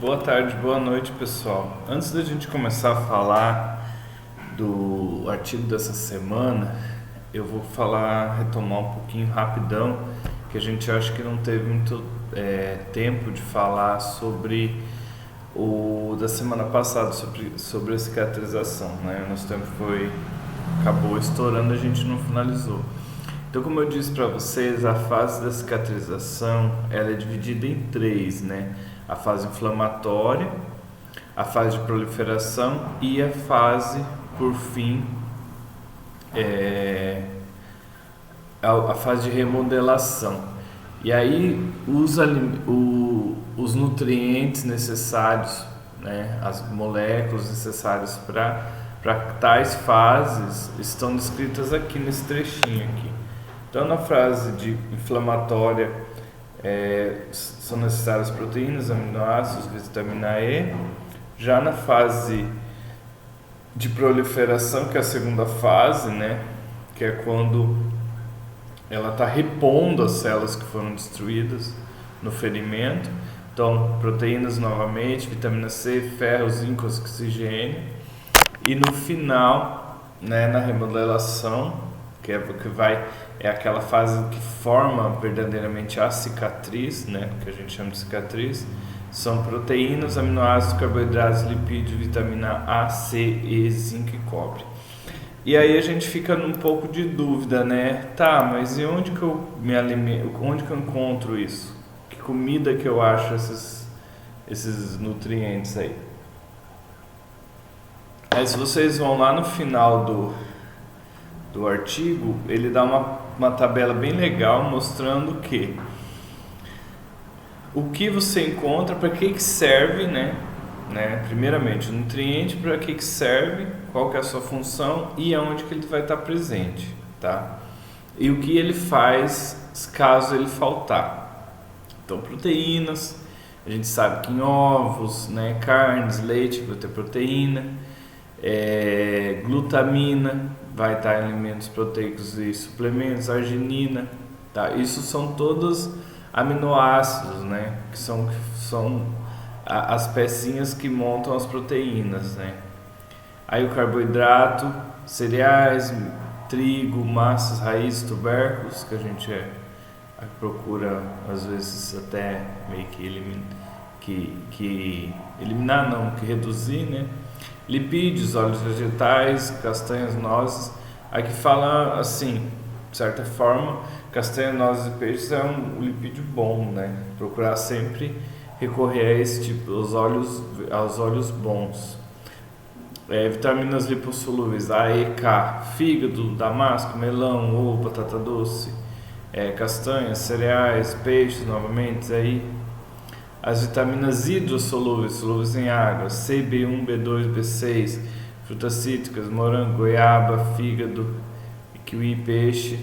Boa tarde, boa noite, pessoal. Antes da gente começar a falar do artigo dessa semana, eu vou retomar um pouquinho rapidão, que a gente acha que não teve muito tempo de falar sobre o da semana passada, sobre a cicatrização, né? Nosso tempo acabou estourando, a gente não finalizou. Então, como eu disse para vocês, a fase da cicatrização ela é dividida em três, né? A fase inflamatória, a fase de proliferação e a fase, por fim, a fase de remodelação. E aí os nutrientes necessários, né, as moléculas necessárias para tais fases estão descritas aqui nesse trechinho aqui. Então, na fase de inflamatória são necessárias proteínas, aminoácidos, vitamina E. Já na fase de proliferação, que é a segunda fase, né, que é quando ela está repondo as células que foram destruídas no ferimento. Então, proteínas novamente, vitamina C, ferro, zinco, oxigênio. E no final, né, na remodelação, é aquela fase que forma verdadeiramente a cicatriz, né, que a gente chama de cicatriz, são proteínas, aminoácidos, carboidratos, lipídios, vitamina A, C, E, zinco e cobre. E aí a gente fica num pouco de dúvida, né? Tá, mas e onde que eu me alimento? Onde que eu encontro isso? Que comida que eu acho esses nutrientes aí? Aí se vocês vão lá no final do artigo, ele dá uma tabela bem legal mostrando o que você encontra, para que serve, né? Primeiramente, o nutriente, para que serve, qual que é a sua função e aonde que ele vai estar presente, tá? E o que ele faz caso ele faltar. Então, proteínas, a gente sabe que em ovos, né, carnes, leite vai ter proteína, glutamina vai estar em alimentos proteicos e suplementos, arginina, tá? Isso são todos aminoácidos, né, que são as pecinhas que montam as proteínas, né? Aí o carboidrato, cereais, trigo, massas, raízes, tubérculos, que a gente procura às vezes até meio que eliminar, não, que reduzir, né? Lipídios, óleos vegetais, castanhas, nozes. Aqui fala assim, de certa forma, castanhas, nozes e peixes é um lipídio bom, né? Procurar sempre recorrer a esse tipo, aos óleos bons. Vitaminas lipossolúveis, A, E, K, fígado, damasco, melão, ovo, batata doce, castanhas, cereais, peixes, novamente, aí. As vitaminas hidrossolúveis, solúveis em água, C, B1, B2, B6, frutas cítricas, morango, goiaba, fígado, kiwi, peixe.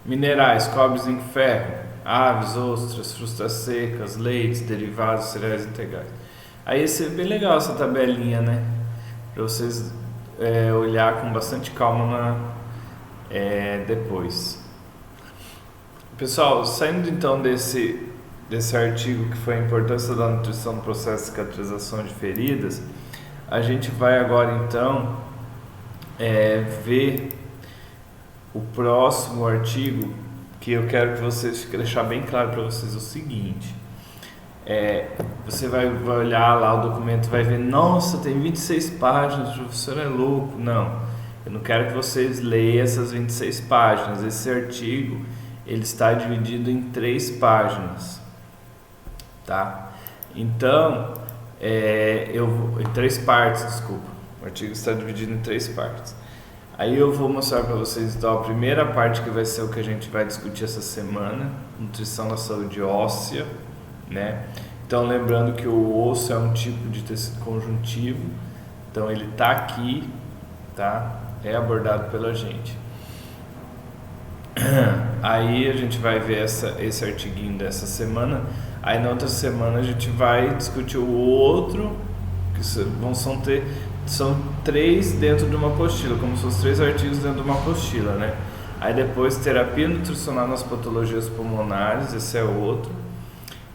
Minerais, cobre, zinco, ferro, aves, ostras, frutas secas, leites, derivados, cereais integrais. Aí é bem legal essa tabelinha, né? Para vocês olhar com bastante calma depois. Pessoal, saindo então desse artigo que foi a importância da nutrição no processo de cicatrização de feridas, a gente vai agora então ver o próximo artigo, que eu quero que vocês deixar bem claro para vocês o seguinte. Você vai olhar lá o documento, vai ver, nossa, tem 26 páginas, o professor é louco. Não, eu não quero que vocês leiam essas 26 páginas. Esse artigo ele está dividido em 3 páginas, tá? Então, em 3 partes, desculpa. O artigo está dividido em 3 partes. Aí eu vou mostrar para vocês então a primeira parte, que vai ser o que a gente vai discutir essa semana, nutrição da saúde óssea, né? Então, lembrando que o osso é um tipo de tecido conjuntivo, então ele está aqui, tá? É abordado pela gente. Aí a gente vai ver esse artiguinho dessa semana. Aí na outra semana a gente vai discutir o outro, que são 3 dentro de uma apostila, como se fossem 3 artigos dentro de uma apostila, né? Aí depois terapia nutricional nas patologias pulmonares, esse é outro.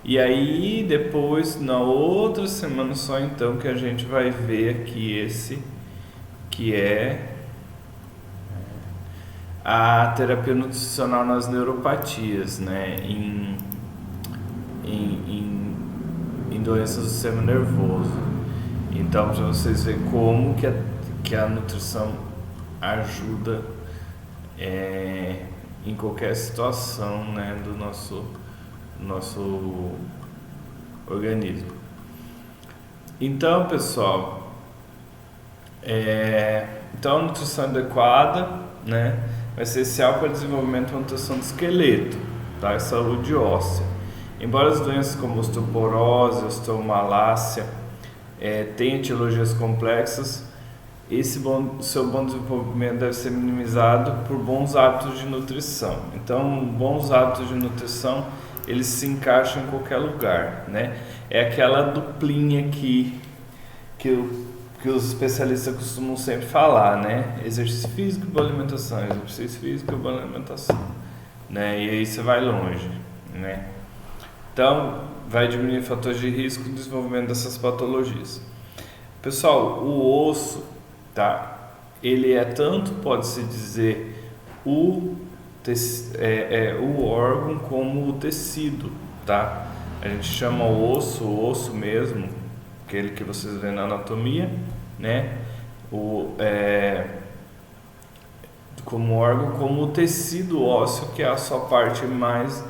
E aí depois, na outra semana só então, que a gente vai ver aqui esse, que é a terapia nutricional nas neuropatias, né? Em doenças do sistema nervoso. Então, para vocês verem como que a nutrição ajuda em qualquer situação, né, do nosso organismo. Então, pessoal, então a nutrição adequada, né, vai ser essencial para o desenvolvimento e manutenção do esqueleto, tá, e saúde óssea. Embora as doenças como osteoporose, osteomalácia tenham etiologias complexas, seu bom desenvolvimento deve ser minimizado por bons hábitos de nutrição. Então, bons hábitos de nutrição, eles se encaixam em qualquer lugar, né? É aquela duplinha que os especialistas costumam sempre falar, né? Exercício físico e boa alimentação, exercício físico e boa alimentação, né? E aí você vai longe, né? Então, vai diminuir fatores de risco do desenvolvimento dessas patologias. Pessoal, o osso, tá? Ele é tanto, pode-se dizer, o órgão como o tecido, tá? A gente chama o osso mesmo, aquele que vocês veem na anatomia, né? Como órgão, como o tecido ósseo, que é a sua parte mais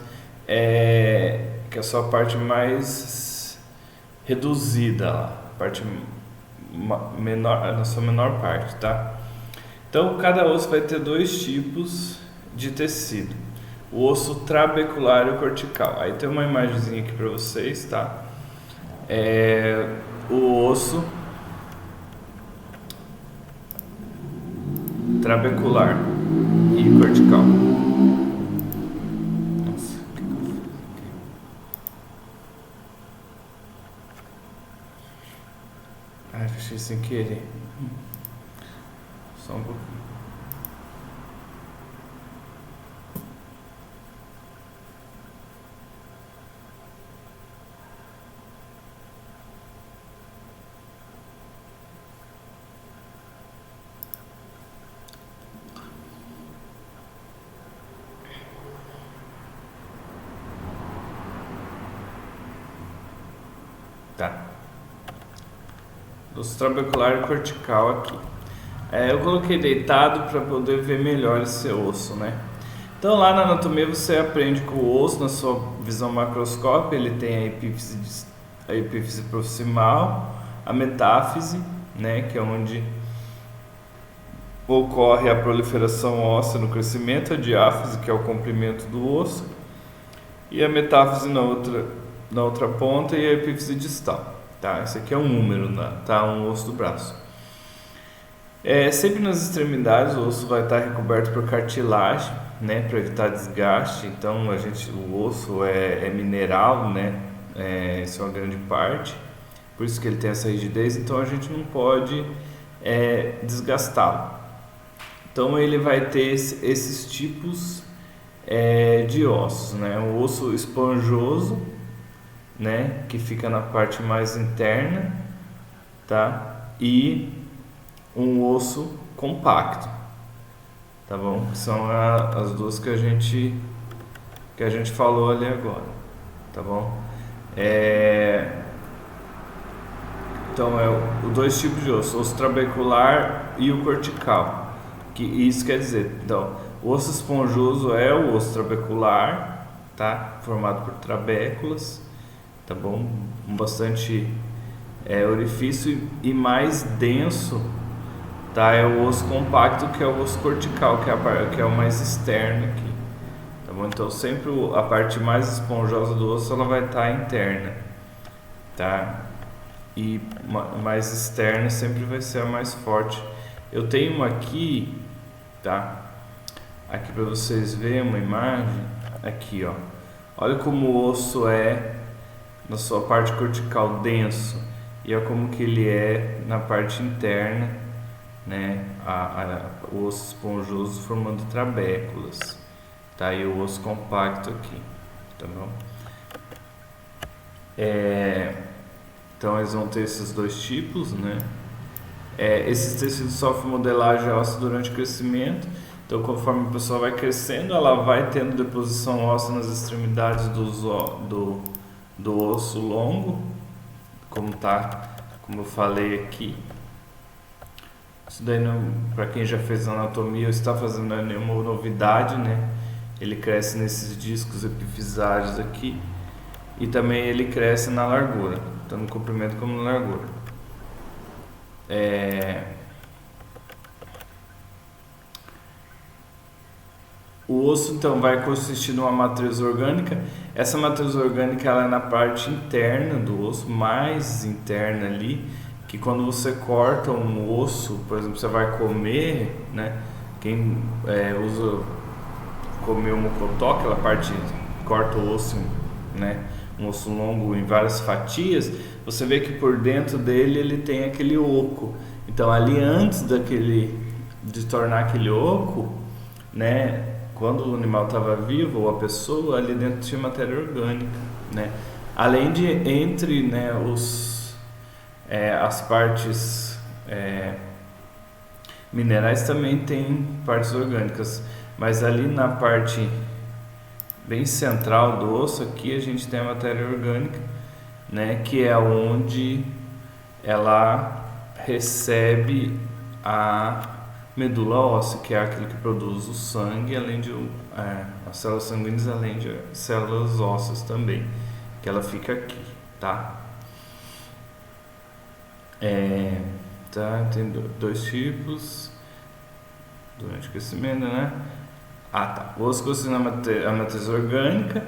reduzida, a parte menor, na sua menor parte, tá? Então, cada osso vai ter dois tipos de tecido: o osso trabecular e o cortical. Aí tem uma imagenzinha aqui para vocês, tá? O osso trabecular e cortical. Nossa, que eu fiz aqui? Ai, fechei sem querer. Só um pouquinho. Tá. Osso trabecular e cortical aqui. Eu coloquei deitado para poder ver melhor esse osso, né? Então, lá na anatomia você aprende que o osso, na sua visão macroscópica, ele tem a epífise proximal, a metáfise, né, que é onde ocorre a proliferação óssea no crescimento, a diáfise, que é o comprimento do osso, e a metáfise na outra ponta, e a epífise distal. Tá? Esse aqui é um número, tá? Um osso do braço. Sempre nas extremidades o osso vai estar recoberto por cartilagem, né, para evitar desgaste. Então o osso é mineral, né? Isso é uma grande parte, por isso que ele tem essa rigidez. Então a gente não pode desgastá-lo. Então ele vai ter esses tipos de ossos, né? O osso esponjoso, né, que fica na parte mais interna, tá? E um osso compacto, tá bom? São as duas que a gente falou ali agora, tá bom? Então os dois tipos de osso trabecular e o cortical. Que isso quer dizer, então, o osso esponjoso é o osso trabecular, tá? Formado por trabéculas, tá bom? Com bastante orifício, e mais denso, tá? É o osso compacto, que é o osso cortical, que é o mais externo aqui, tá bom? Então sempre a parte mais esponjosa do osso ela vai estar interna, tá? E mais externa sempre vai ser a mais forte. Eu tenho uma aqui, tá? Aqui para vocês verem uma imagem aqui, ó. Olha como o osso na sua parte cortical denso, e olha como que ele é na parte interna, né? O osso esponjoso formando trabéculas, tá? E o osso compacto aqui, tá bom? Então eles vão ter esses dois tipos, né? Esses tecidos sofrem modelagem óssea durante o crescimento. Então, conforme a pessoa vai crescendo, ela vai tendo deposição óssea nas extremidades do osso longo, como eu falei aqui. Isso daí, para quem já fez anatomia ou está fazendo nenhuma novidade, né? Ele cresce nesses discos epifisários aqui e também ele cresce na largura, tanto no comprimento como na largura. O osso então vai consistir numa matriz orgânica. Essa matriz orgânica ela é na parte interna do osso, mais interna ali, que quando você corta um osso, por exemplo, você vai comer, né? Quem usa comer o mocotó, aquela parte corta o osso, né? Um osso longo em várias fatias, você vê que por dentro dele ele tem aquele oco. Então ali antes de tornar aquele oco, né? Quando o animal estava vivo ou a pessoa, ali dentro tinha matéria orgânica, né? Além de entre, né, as partes minerais também tem partes orgânicas, mas ali na parte bem central do osso aqui a gente tem a matéria orgânica, né, que é onde ela recebe a medula óssea, que é aquilo que produz o sangue, além de as células sanguíneas, além de células ósseas também, que ela fica aqui, tá? Tem dois tipos durante o crescimento, né? O osso consiste na matriz orgânica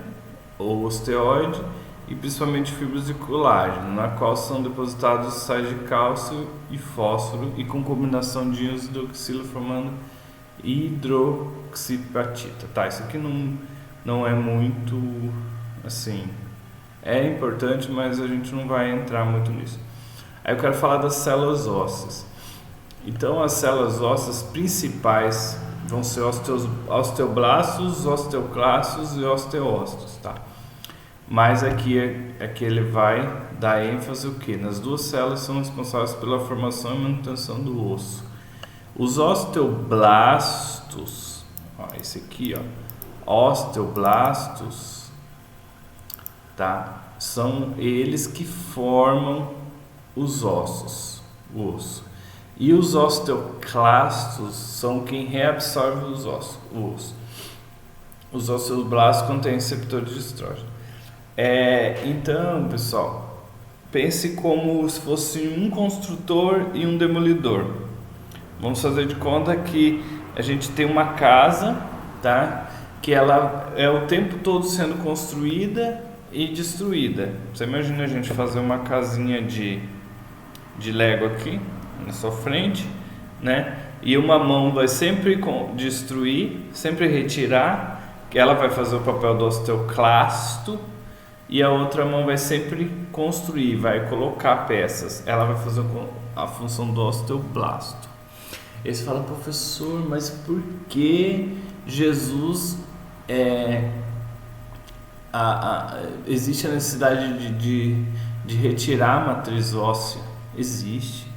ou osteoide e principalmente fibras de colágeno, na qual são depositados sais de cálcio e fósforo e com combinação de íons hidroxila formando hidroxipatita. Tá, isso aqui não é muito assim, é importante, mas a gente não vai entrar muito nisso. Aí eu quero falar das células ósseas. Então as células ósseas principais vão ser osteoblastos, osteoclastos e osteócitos, tá? Mas aqui ele vai dar ênfase o quê? Nas duas células que são responsáveis pela formação e manutenção do osso. Os osteoblastos, esse aqui, osteoblastos, tá? São eles que formam os ossos, o osso. E os osteoclastos são quem reabsorve o osso. Os osteoblastos contêm receptores de estrógeno. Então, pessoal, pense como se fosse um construtor e um demolidor. Vamos fazer de conta que a gente tem uma casa, tá? Que ela é o tempo todo sendo construída e destruída. Você imagina a gente fazer uma casinha de Lego aqui na sua frente, né? E uma mão vai sempre destruir, sempre retirar, que ela vai fazer o papel do osteoclasto, e a outra mão vai sempre construir, vai colocar peças. Ela vai fazer a função do osteoblasto. Eles falam, professor, mas por que Jesus existe a necessidade de retirar a matriz óssea? Existe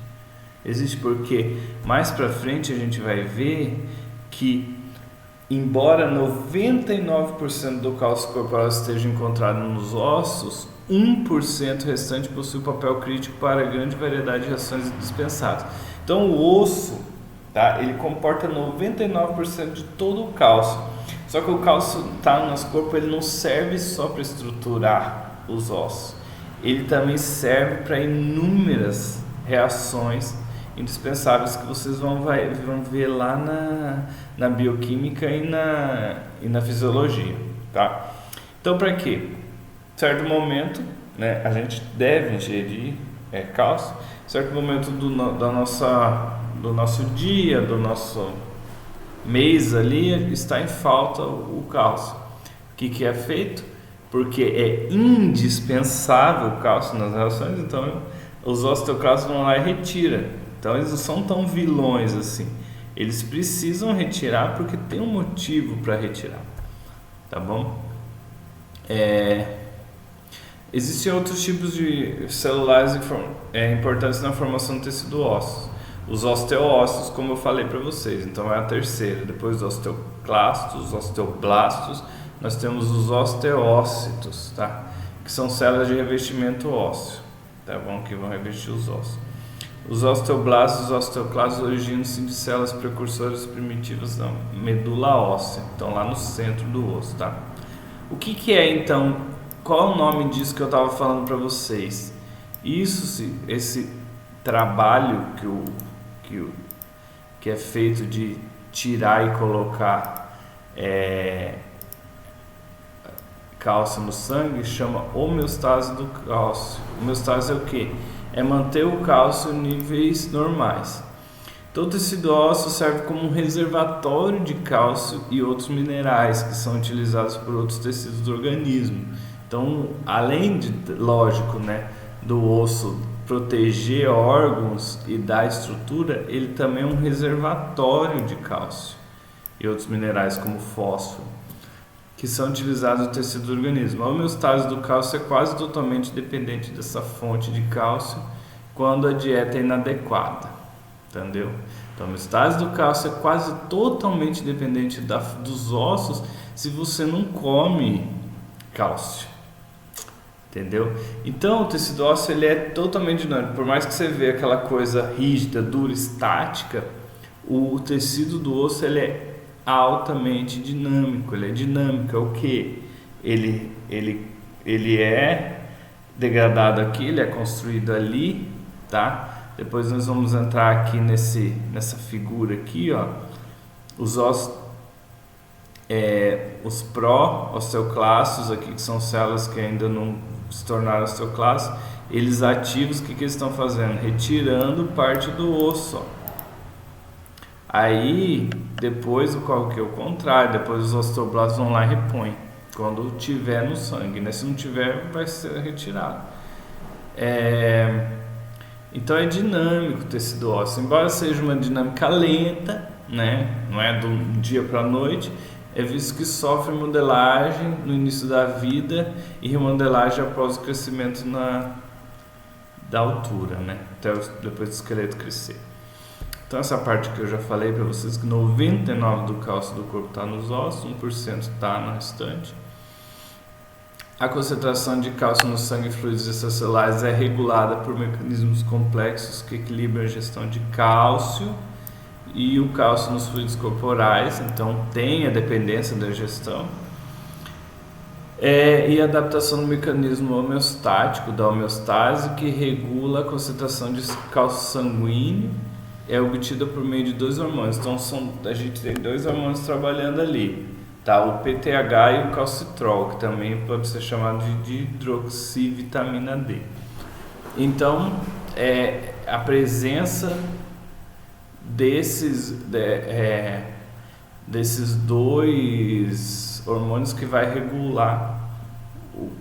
porque mais para frente a gente vai ver que, embora 99% do cálcio corporal esteja encontrado nos ossos, 1% restante possui papel crítico para a grande variedade de reações indispensáveis. Então o osso, tá, ele comporta 99% de todo o cálcio. Só que o cálcio tá no nosso corpo, ele não serve só para estruturar os ossos. Ele também serve para inúmeras reações indispensáveis que vocês vão ver lá na bioquímica e na fisiologia, tá? Então, para quê? Em certo momento, né, a gente deve ingerir cálcio. Em certo momento do nosso dia, do nosso mês ali, está em falta o cálcio. O que é feito? Porque é indispensável o cálcio nas reações, então os osteoclastos vão lá e retiram. Então eles não são tão vilões assim. Eles precisam retirar porque tem um motivo para retirar, tá bom? Existem outros tipos de celulares importantes na formação do tecido ósseo. Os osteócitos, como eu falei para vocês, então é a terceira. Depois dos osteoclastos, os osteoblastos, nós temos os osteócitos, tá? Que são células de revestimento ósseo, tá bom? Que vão revestir os ossos. Os osteoblastos e os osteoclastos originam-se de células precursoras primitivas da medula óssea, então lá no centro do osso, tá? O que é então? Qual é o nome disso que eu estava falando para vocês? Esse trabalho que é feito de tirar e colocar cálcio no sangue chama homeostase do cálcio. Homeostase é o que? É manter o cálcio em níveis normais. Então o tecido ósseo serve como um reservatório de cálcio e outros minerais que são utilizados por outros tecidos do organismo. Então, além de, lógico, né, do osso proteger órgãos e dar estrutura, ele também é um reservatório de cálcio e outros minerais como fósforo, que são utilizados no tecido do organismo. A homeostase do cálcio é quase totalmente dependente dessa fonte de cálcio quando a dieta é inadequada, entendeu? Então a homeostase do cálcio é quase totalmente dependente dos ossos se você não come cálcio. Entendeu? Então o tecido ósseo ele é totalmente dinâmico. Por mais que você veja aquela coisa rígida, dura, estática, o tecido do osso ele é altamente dinâmico. Ele é dinâmico. É o que? Ele é degradado aqui, ele é construído ali, tá? Depois nós vamos entrar aqui nessa figura aqui, ó. Os ossos, os pró-osteoclastos aqui, que são células que ainda não se tornaram osteoclastos, eles ativos, o que eles estão fazendo? Retirando parte do osso, ó. Aí, depois o que é o contrário, depois os osteoblastos vão lá e repõem, quando tiver no sangue, né? Se não tiver, vai ser retirado. Então é dinâmico o tecido ósseo, embora seja uma dinâmica lenta, né? Não é do dia para a noite, é visto que sofre modelagem no início da vida e remodelagem após o crescimento da altura, né? Até depois do esqueleto crescer. Então essa parte que eu já falei para vocês, que 99% do cálcio do corpo está nos ossos, 1% está no restante. A concentração de cálcio no sangue e fluidos extracelulares é regulada por mecanismos complexos que equilibram a gestão de cálcio e o cálcio nos fluidos corporais, então tem a dependência da gestão. E a adaptação do mecanismo homeostático, da homeostase, que regula a concentração de cálcio sanguíneo, é obtida por meio de dois hormônios. Então a gente tem dois hormônios trabalhando ali, tá? O PTH e o calcitrol, que também pode ser chamado de hidroxivitamina D. Então a presença desses dois hormônios que vai regular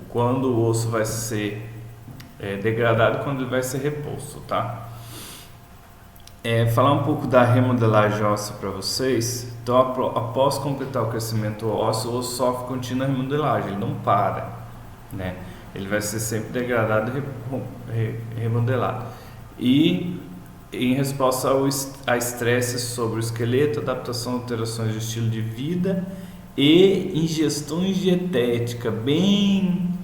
quando o osso vai ser degradado, quando ele vai ser reposto, tá? Falar um pouco da remodelagem óssea para vocês. Então, após completar o crescimento ósseo, o osso sofre contínua remodelagem, ele não para, né? Ele vai ser sempre degradado e remodelado. E em resposta a estresse sobre o esqueleto, adaptação a alterações de estilo de vida e ingestões dietéticas bem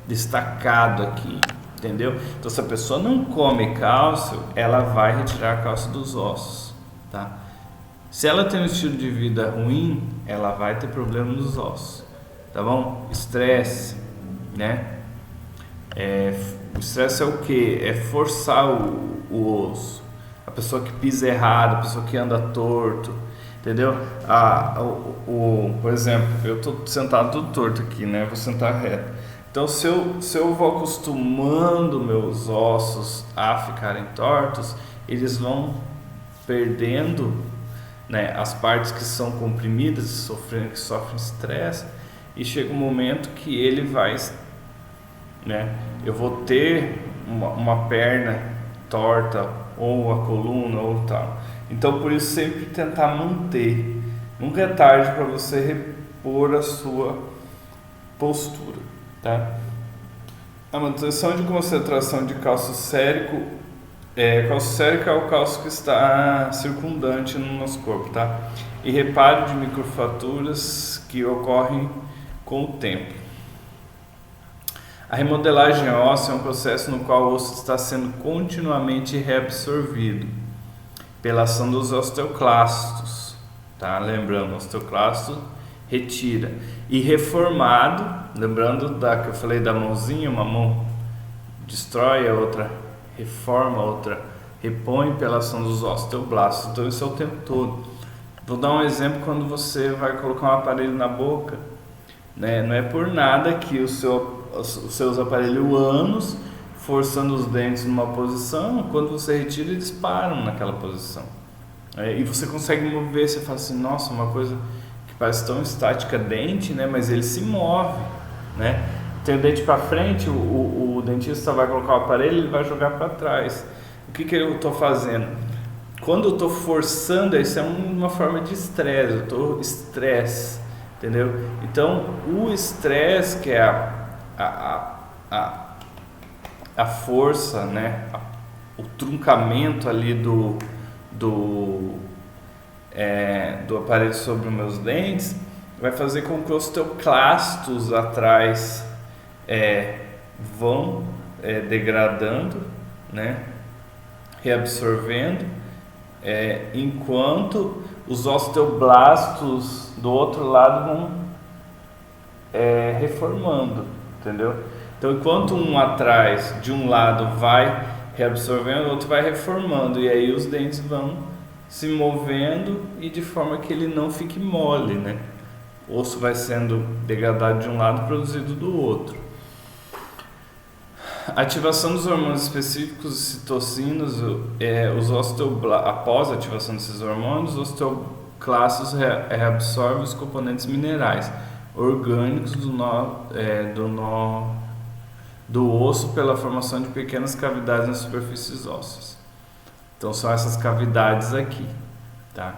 destacado aqui, entendeu? Então se a pessoa não come cálcio, ela vai retirar cálcio dos ossos, tá? Se ela tem um estilo de vida ruim, ela vai ter problema nos ossos, tá bom? Estresse, né? O estresse é o que? É forçar o osso. A pessoa que pisa errado, a pessoa que anda torto, entendeu? Por exemplo, eu estou sentado todo torto aqui, né? Vou sentar reto. Então, se eu vou acostumando meus ossos a ficarem tortos, eles vão perdendo, né, as partes que são comprimidas, que sofrem estresse, e chega um momento que ele vai, né, eu vou ter uma perna torta, ou a coluna, ou tal. Então, por isso, sempre tentar manter. Nunca é tarde para você repor a sua postura, tá? A manutenção de concentração de cálcio sérico cálcio sérico é o cálcio que está circundante no nosso corpo, tá? E reparo de microfraturas que ocorrem com o tempo. A remodelagem óssea é um processo no qual o osso está sendo continuamente reabsorvido pela ação dos osteoclastos, tá? Lembrando, osteoclasto retira e reformado, lembrando que eu falei da mãozinha, uma mão destrói, a outra reforma, a outra repõe pela ação dos osteoblastos. Então isso é o tempo todo. Vou dar um exemplo quando você vai colocar um aparelho na boca, né? Não é por nada que você usa aparelho anos forçando os dentes numa posição, quando você retira eles param naquela posição. E você consegue mover, você fala assim, nossa, uma coisa que parece tão estática, dente, né? Mas ele se move, né? Tem o dente para frente, o dentista vai colocar o aparelho, ele vai jogar para trás. O que eu estou fazendo? Quando eu estou forçando, isso é uma forma de estresse, eu estou estresse, entendeu? Então, o estresse, que é a força, né? O truncamento ali do aparelho sobre os meus dentes, vai fazer com que os osteoclastos atrás vão degradando, né? Reabsorvendo, enquanto os osteoblastos do outro lado vão reformando, entendeu? Então, enquanto um atrás de um lado vai reabsorvendo, o outro vai reformando, e aí os dentes vão se movendo e de forma que ele não fique mole, né? O osso vai sendo degradado de um lado, produzido do outro. Ativação dos hormônios específicos, citocinas, após a ativação desses hormônios, os osteoclastos reabsorvem os componentes minerais orgânicos do osso pela formação de pequenas cavidades nas superfícies ósseas. Então são essas cavidades aqui, tá?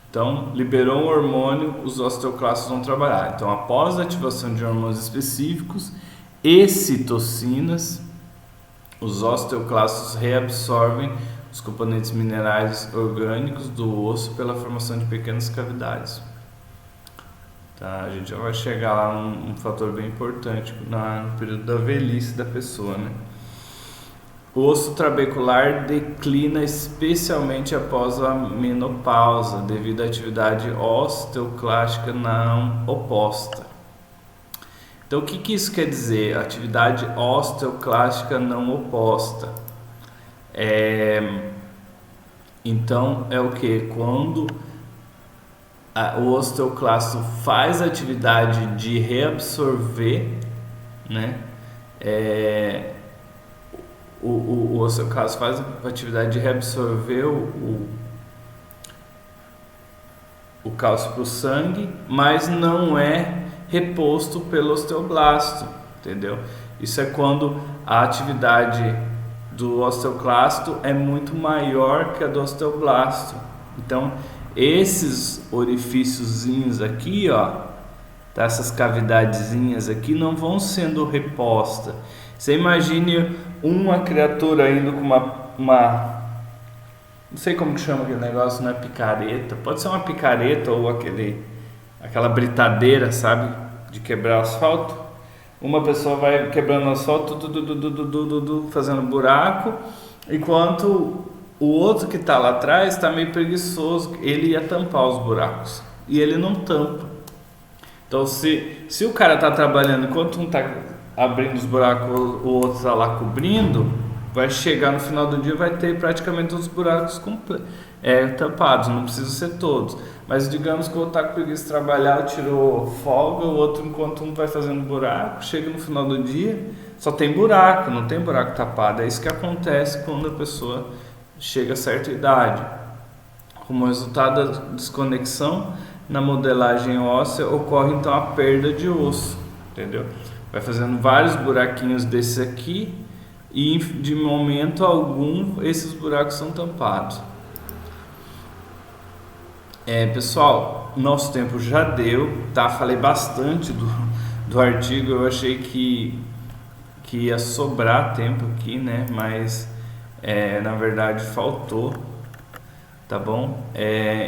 Então, liberou um hormônio, os osteoclastos vão trabalhar. Então, após a ativação de hormônios específicos e citocinas, os osteoclastos reabsorvem os componentes minerais orgânicos do osso pela formação de pequenas cavidades. Tá? A gente já vai chegar lá num fator bem importante no período da velhice da pessoa, né? O osso trabecular declina especialmente após a menopausa, devido à atividade osteoclástica não oposta. Então, o que isso quer dizer? Atividade osteoclástica não oposta. Então, é o que? Quando o osteoclasto faz a atividade de reabsorver, né? O osteoclasto faz a atividade de reabsorver o cálcio para o sangue, mas não é reposto pelo osteoblasto, entendeu? Isso é quando a atividade do osteoclasto é muito maior que a do osteoblasto. Então, esses orifíciozinhos aqui, ó, tá? Essas cavidadezinhas aqui não vão sendo repostas. Você imagine uma criatura indo com uma não sei como que chama aquele negócio, não é picareta, pode ser uma picareta ou aquela britadeira, sabe, de quebrar asfalto. Uma pessoa vai quebrando o asfalto, fazendo buraco, enquanto o outro que está lá atrás está meio preguiçoso, ele ia tampar os buracos e ele não tampa. Então, se o cara está trabalhando enquanto um está abrindo os buracos, o outro está lá cobrindo, vai chegar no final do dia, vai ter praticamente os buracos tampados, não precisa ser todos. Mas digamos que o outro está com preguiça de trabalhar, tirou folga, o outro, enquanto um vai fazendo buraco, chega no final do dia, só tem buraco, não tem buraco tapado. É isso que acontece quando a pessoa chega a certa idade. Como resultado da desconexão na modelagem óssea, ocorre então a perda de osso, entendeu? Vai fazendo vários buraquinhos desses aqui e de momento algum esses buracos são tampados. Pessoal, nosso tempo já deu, tá? Falei bastante do artigo, eu achei que ia sobrar tempo aqui, né? Mas na verdade faltou, tá bom?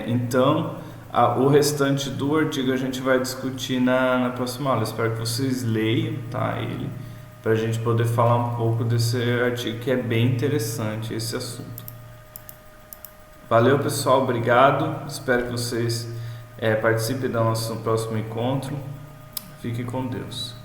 Então o restante do artigo a gente vai discutir na próxima aula. Espero que vocês leiam, tá? Ele, para a gente poder falar um pouco desse artigo que é bem interessante, esse assunto. Valeu, pessoal, obrigado. Espero que vocês participem do nosso próximo encontro. Fique com Deus.